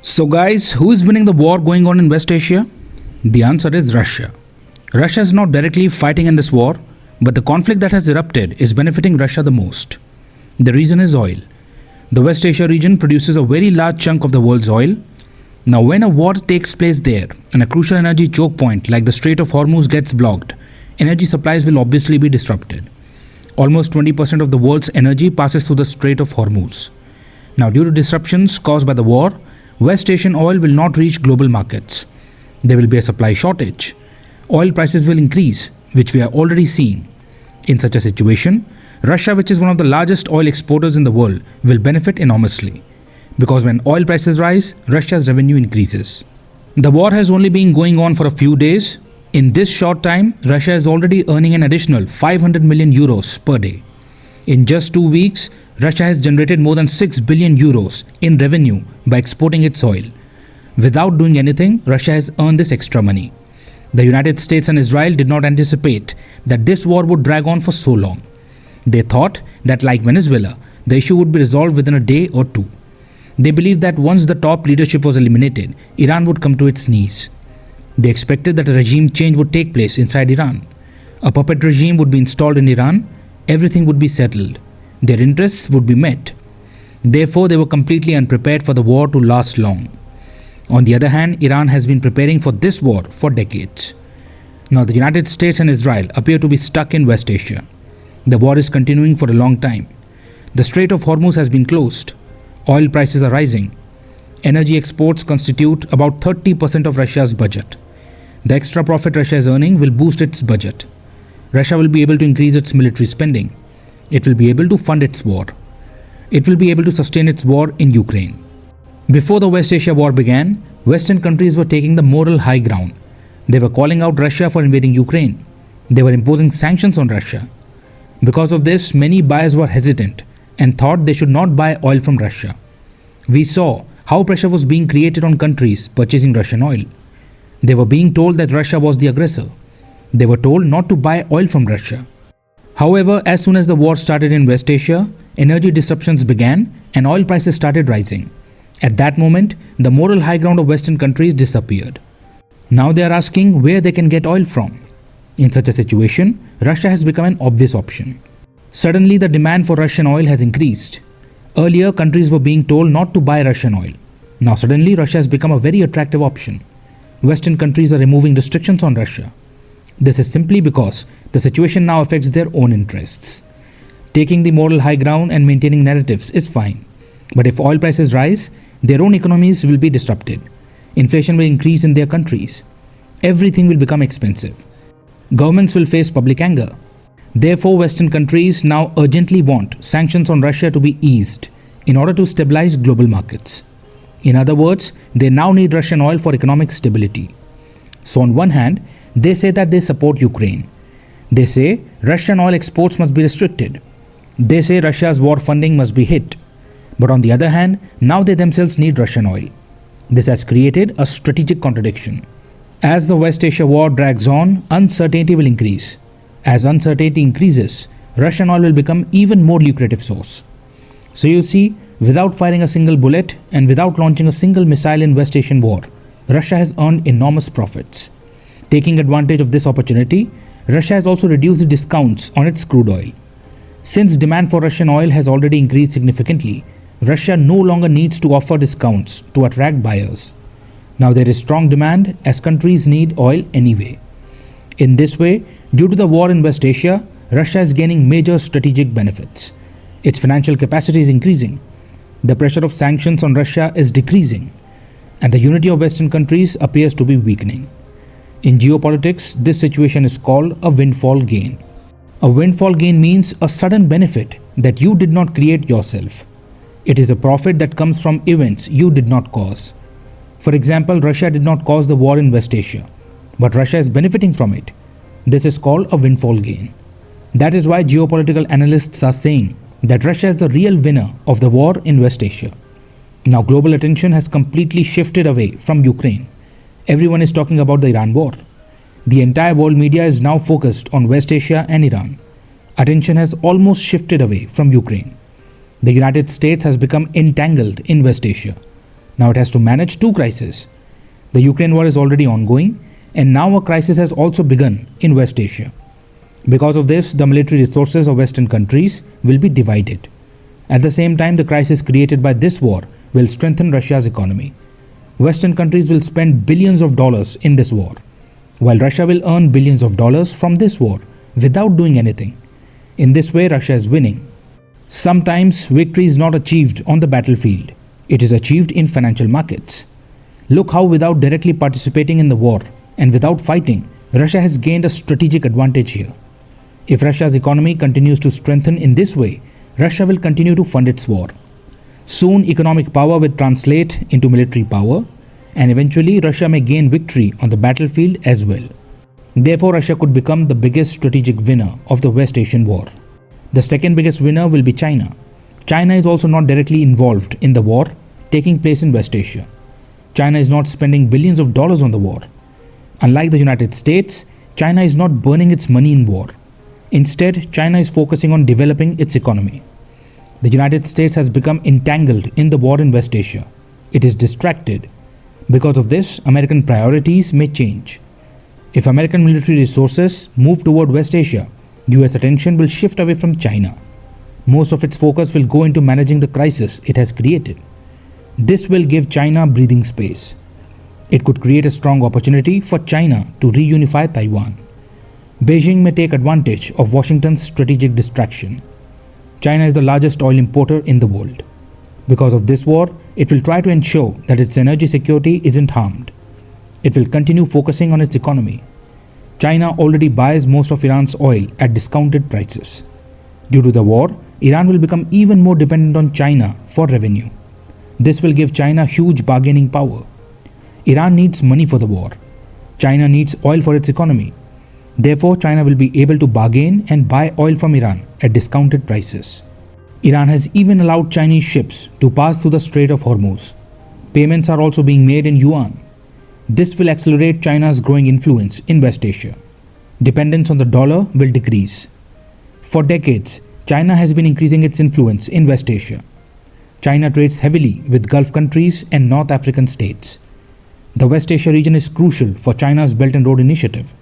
So guys, who is winning the war going on in West Asia? The answer is Russia. Russia is not directly fighting in this war, but the conflict that has erupted is benefiting Russia the most. The reason is oil. The West Asia region produces a very large chunk of the world's oil. Now when a war takes place there and a crucial energy choke point like the Strait of Hormuz gets blocked, energy supplies will obviously be disrupted. Almost 20% of the world's energy passes through the Strait of Hormuz. Now due to disruptions caused by the war, West Asian oil will not reach global markets. There will be a supply shortage. Oil prices will increase, which we are already seeing. In such a situation, Russia, which is one of the largest oil exporters in the world, will benefit enormously. Because when oil prices rise, Russia's revenue increases. The war has only been going on for a few days. In this short time, Russia is already earning an additional 500 million euros per day. In just 2 weeks, Russia has generated more than 6 billion euros in revenue by exporting its oil. Without doing anything, Russia has earned this extra money. The United States and Israel did not anticipate that this war would drag on for so long. They thought that, like Venezuela, the issue would be resolved within a day or two. They believed that once the top leadership was eliminated, Iran would come to its knees. They expected that a regime change would take place inside Iran. A puppet regime would be installed in Iran. Everything would be settled. Their interests would be met. Therefore, they were completely unprepared for the war to last long. On the other hand, Iran has been preparing for this war for decades. Now, the United States and Israel appear to be stuck in West Asia. The war is continuing for a long time. The Strait of Hormuz has been closed. Oil prices are rising. Energy exports constitute about 30% of Russia's budget. The extra profit Russia is earning will boost its budget. Russia will be able to increase its military spending. It will be able to fund its war. It will be able to sustain its war in Ukraine. Before the West Asia war began, Western countries were taking the moral high ground. They were calling out Russia for invading Ukraine. They were imposing sanctions on Russia. Because of this, many buyers were hesitant and thought they should not buy oil from Russia. We saw how pressure was being created on countries purchasing Russian oil. They were being told that Russia was the aggressor. They were told not to buy oil from Russia. However, as soon as the war started in West Asia, energy disruptions began and oil prices started rising. At that moment, the moral high ground of Western countries disappeared. Now they are asking where they can get oil from. In such a situation, Russia has become an obvious option. Suddenly, the demand for Russian oil has increased. Earlier, countries were being told not to buy Russian oil. Now suddenly, Russia has become a very attractive option. Western countries are removing restrictions on Russia. This is simply because the situation now affects their own interests. Taking the moral high ground and maintaining narratives is fine. But if oil prices rise, their own economies will be disrupted. Inflation will increase in their countries. Everything will become expensive. Governments will face public anger. Therefore, Western countries now urgently want sanctions on Russia to be eased in order to stabilize global markets. In other words, they now need Russian oil for economic stability. So on one hand, they say that they support Ukraine. They say Russian oil exports must be restricted. They say Russia's war funding must be hit. But on the other hand, now they themselves need Russian oil. This has created a strategic contradiction. As the West Asia war drags on, uncertainty will increase. As uncertainty increases, Russian oil will become even more lucrative source. So you see, without firing a single bullet and without launching a single missile in West Asian war, Russia has earned enormous profits. Taking advantage of this opportunity, Russia has also reduced the discounts on its crude oil. Since demand for Russian oil has already increased significantly, Russia no longer needs to offer discounts to attract buyers. Now there is strong demand as countries need oil anyway. In this way, due to the war in West Asia, Russia is gaining major strategic benefits. Its financial capacity is increasing. The pressure of sanctions on Russia is decreasing. And the unity of Western countries appears to be weakening. In geopolitics, this situation is called a windfall gain. A windfall gain means a sudden benefit that you did not create yourself. It is a profit that comes from events you did not cause. For example, Russia did not cause the war in West Asia, but Russia is benefiting from it. This is called a windfall gain. That is why geopolitical analysts are saying that Russia is the real winner of the war in West Asia. Now global attention has completely shifted away from Ukraine. Everyone is talking about the Iran war. The entire world media is now focused on West Asia and Iran. Attention has almost shifted away from Ukraine. The United States has become entangled in West Asia. Now it has to manage two crises. The Ukraine war is already ongoing, and now a crisis has also begun in West Asia. Because of this, the military resources of Western countries will be divided. At the same time, the crisis created by this war will strengthen Russia's economy. Western countries will spend billions of dollars in this war, while Russia will earn billions of dollars from this war without doing anything. In this way, Russia is winning. Sometimes victory is not achieved on the battlefield. It is achieved in financial markets. Look how without directly participating in the war and without fighting, Russia has gained a strategic advantage here. If Russia's economy continues to strengthen in this way, Russia will continue to fund its war. Soon, economic power will translate into military power, and eventually Russia may gain victory on the battlefield as well. Therefore, Russia could become the biggest strategic winner of the West Asian war. The second biggest winner will be China. China is also not directly involved in the war taking place in West Asia. China is not spending billions of dollars on the war. Unlike the United States, China is not burning its money in war. Instead, China is focusing on developing its economy. The United States has become entangled in the war in West Asia. It is distracted. Because of this, American priorities may change. If American military resources move toward West Asia, US attention will shift away from China. Most of its focus will go into managing the crisis it has created. This will give China breathing space. It could create a strong opportunity for China to reunify Taiwan. Beijing may take advantage of Washington's strategic distraction. China is the largest oil importer in the world. Because of this war, it will try to ensure that its energy security isn't harmed. It will continue focusing on its economy. China already buys most of Iran's oil at discounted prices. Due to the war, Iran will become even more dependent on China for revenue. This will give China huge bargaining power. Iran needs money for the war. China needs oil for its economy. Therefore, China will be able to bargain and buy oil from Iran at discounted prices. Iran has even allowed Chinese ships to pass through the Strait of Hormuz. Payments are also being made in yuan. This will accelerate China's growing influence in West Asia. Dependence on the dollar will decrease. For decades, China has been increasing its influence in West Asia. China trades heavily with Gulf countries and North African states. The West Asia region is crucial for China's Belt and Road Initiative.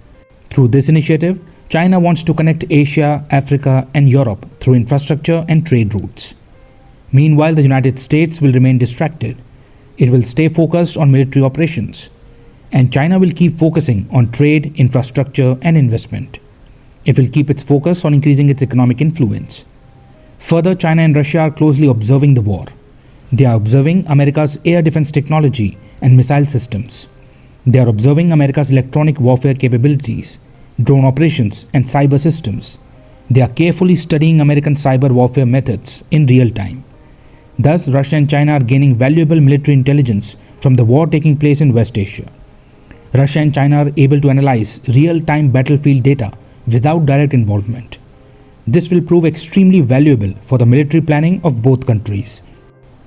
Through this initiative, China wants to connect Asia, Africa, and Europe through infrastructure and trade routes. Meanwhile, the United States will remain distracted. It will stay focused on military operations. And China will keep focusing on trade, infrastructure, and investment. It will keep its focus on increasing its economic influence. Further, China and Russia are closely observing the war. They are observing America's air defense technology and missile systems. They are observing America's electronic warfare capabilities, drone operations, and cyber systems. They are carefully studying American cyber warfare methods in real time. Thus, Russia and China are gaining valuable military intelligence from the war taking place in West Asia. Russia and China are able to analyze real-time battlefield data without direct involvement. This will prove extremely valuable for the military planning of both countries.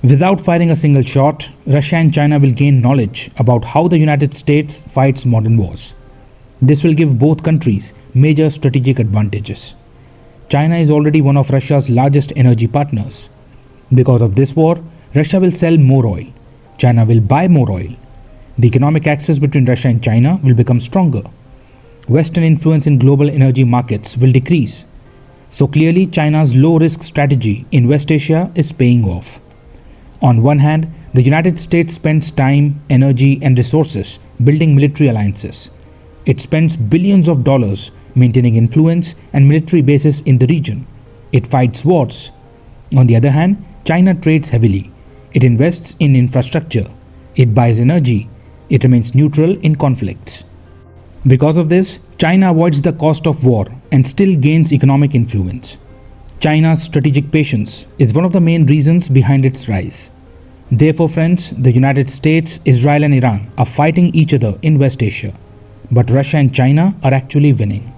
Without firing a single shot, Russia and China will gain knowledge about how the United States fights modern wars. This will give both countries major strategic advantages. China is already one of Russia's largest energy partners. Because of this war, Russia will sell more oil. China will buy more oil. The economic axis between Russia and China will become stronger. Western influence in global energy markets will decrease. So clearly, China's low-risk strategy in West Asia is paying off. On one hand, the United States spends time, energy, and resources building military alliances. It spends billions of dollars maintaining influence and military bases in the region. It fights wars. On the other hand, China trades heavily. It invests in infrastructure. It buys energy. It remains neutral in conflicts. Because of this, China avoids the cost of war and still gains economic influence. China's strategic patience is one of the main reasons behind its rise. Therefore, friends, the United States, Israel, and Iran are fighting each other in West Asia. But Russia and China are actually winning.